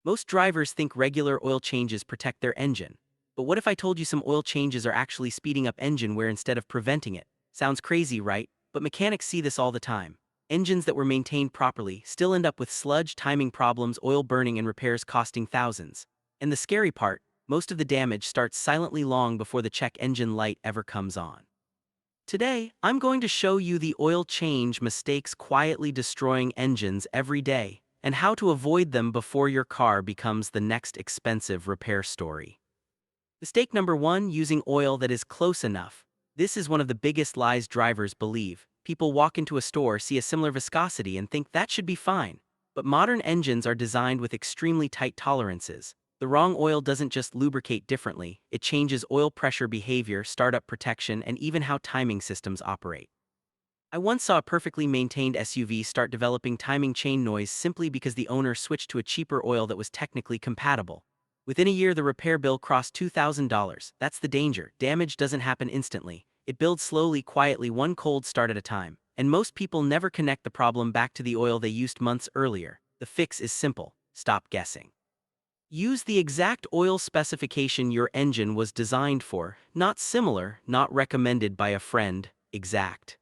Most drivers think regular oil changes protect their engine. But what if I told you some oil changes are actually speeding up engine wear instead of preventing it? Sounds crazy, right? But mechanics see this all the time. Engines that were maintained properly still end up with sludge, timing problems, oil burning, and repairs costing thousands. And the scary part, most of the damage starts silently long before the check engine light ever comes on. Today, I'm going to show you the oil change mistakes quietly destroying engines every day, and how to avoid them before your car becomes the next expensive repair story. Mistake number 1, using oil that is close enough. This is one of the biggest lies drivers believe. People walk into a store, see a similar viscosity, and think that should be fine. But modern engines are designed with extremely tight tolerances. The wrong oil doesn't just lubricate differently, it changes oil pressure behavior, startup protection, and even how timing systems operate. I once saw a perfectly maintained SUV start developing timing chain noise simply because the owner switched to a cheaper oil that was technically compatible. Within a year, the repair bill crossed $2,000. That's the danger. Damage doesn't happen instantly. It builds slowly, quietly, one cold start at a time. And most people never connect the problem back to the oil they used months earlier. The fix is simple. Stop guessing. Use the exact oil specification your engine was designed for, not similar, not recommended by a friend, exact.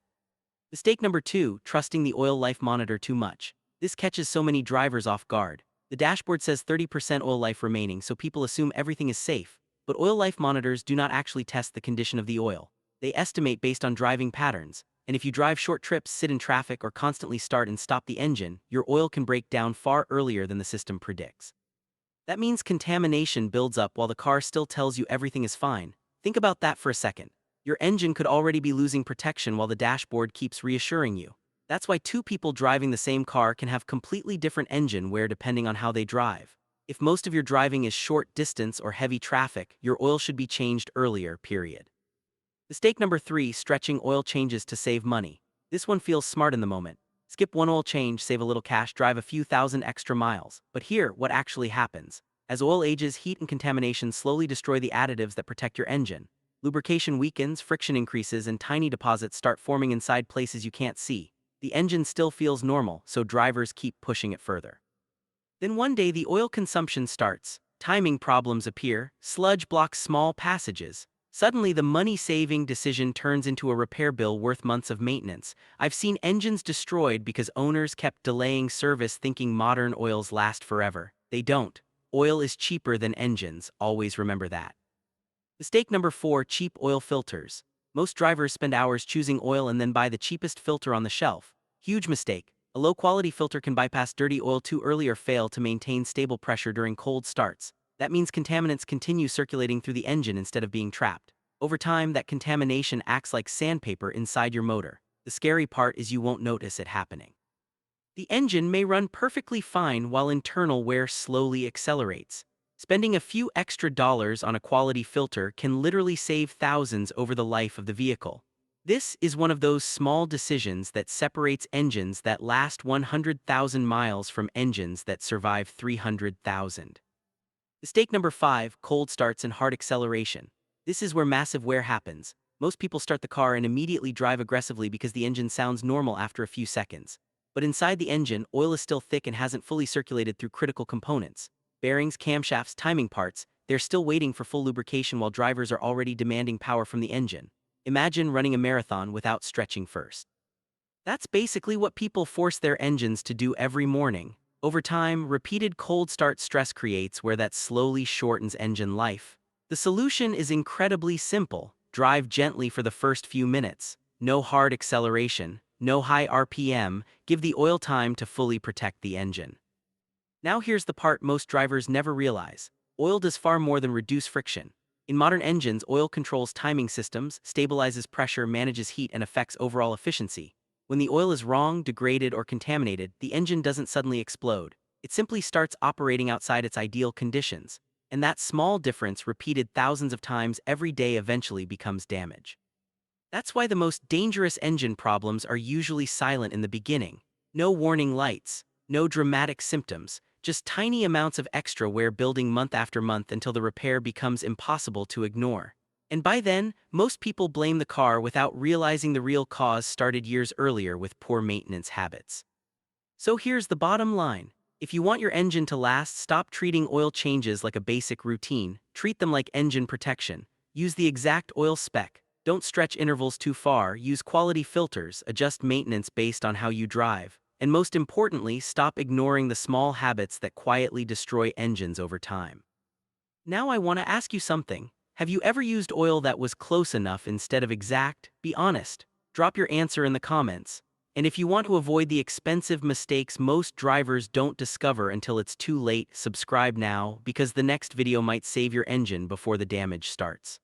Mistake number 2, trusting the oil life monitor too much. This catches so many drivers off guard. The dashboard says 30% oil life remaining, so people assume everything is safe. But oil life monitors do not actually test the condition of the oil. They estimate based on driving patterns. And if you drive short trips, sit in traffic, or constantly start and stop the engine, your oil can break down far earlier than the system predicts. That means contamination builds up while the car still tells you everything is fine. Think about that for a second. Your engine could already be losing protection while the dashboard keeps reassuring you. That's why two people driving the same car can have completely different engine wear depending on how they drive. If most of your driving is short distance or heavy traffic, your oil should be changed earlier, period. Mistake number 3, stretching oil changes to save money. This one feels smart in the moment. Skip one oil change, save a little cash, drive a few thousand extra miles. But here, what actually happens. As oil ages, heat and contamination slowly destroy the additives that protect your engine. Lubrication weakens, friction increases, and tiny deposits start forming inside places you can't see. The engine still feels normal, so drivers keep pushing it further. Then one day the oil consumption starts, timing problems appear, sludge blocks small passages. Suddenly the money-saving decision turns into a repair bill worth months of maintenance. I've seen engines destroyed because owners kept delaying service thinking modern oils last forever. They don't. Oil is cheaper than engines, always remember that. Mistake number 4, cheap oil filters. Most drivers spend hours choosing oil and then buy the cheapest filter on the shelf. Huge mistake. A low-quality filter can bypass dirty oil too early or fail to maintain stable pressure during cold starts. That means contaminants continue circulating through the engine instead of being trapped. Over time, that contamination acts like sandpaper inside your motor. The scary part is you won't notice it happening. The engine may run perfectly fine while internal wear slowly accelerates. Spending a few extra dollars on a quality filter can literally save thousands over the life of the vehicle. This is one of those small decisions that separates engines that last 100,000 miles from engines that survive 300,000. Mistake number 5, cold starts and hard acceleration. This is where massive wear happens. Most people start the car and immediately drive aggressively because the engine sounds normal after a few seconds. But inside the engine, oil is still thick and hasn't fully circulated through critical components. Bearings, camshafts, timing parts, they're still waiting for full lubrication while drivers are already demanding power from the engine. Imagine running a marathon without stretching first. That's basically what people force their engines to do every morning. Over time, repeated cold start stress creates where that slowly shortens engine life. The solution is incredibly simple. Drive gently for the first few minutes. No hard acceleration, no high RPM, give the oil time to fully protect the engine. Now here's the part most drivers never realize. Oil does far more than reduce friction. In modern engines, oil controls timing systems, stabilizes pressure, manages heat, and affects overall efficiency. When the oil is wrong, degraded, or contaminated, the engine doesn't suddenly explode. It simply starts operating outside its ideal conditions. And that small difference, repeated thousands of times every day, eventually becomes damage. That's why the most dangerous engine problems are usually silent in the beginning. No warning lights, no dramatic symptoms, just tiny amounts of extra wear building month after month until the repair becomes impossible to ignore. And by then, most people blame the car without realizing the real cause started years earlier with poor maintenance habits. So here's the bottom line. If you want your engine to last, stop treating oil changes like a basic routine. Treat them like engine protection. Use the exact oil spec. Don't stretch intervals too far. Use quality filters. Adjust maintenance based on how you drive. And most importantly, stop ignoring the small habits that quietly destroy engines over time. Now I want to ask you something. Have you ever used oil that was close enough instead of exact? Be honest. Drop your answer in the comments. And if you want to avoid the expensive mistakes most drivers don't discover until it's too late, subscribe now because the next video might save your engine before the damage starts.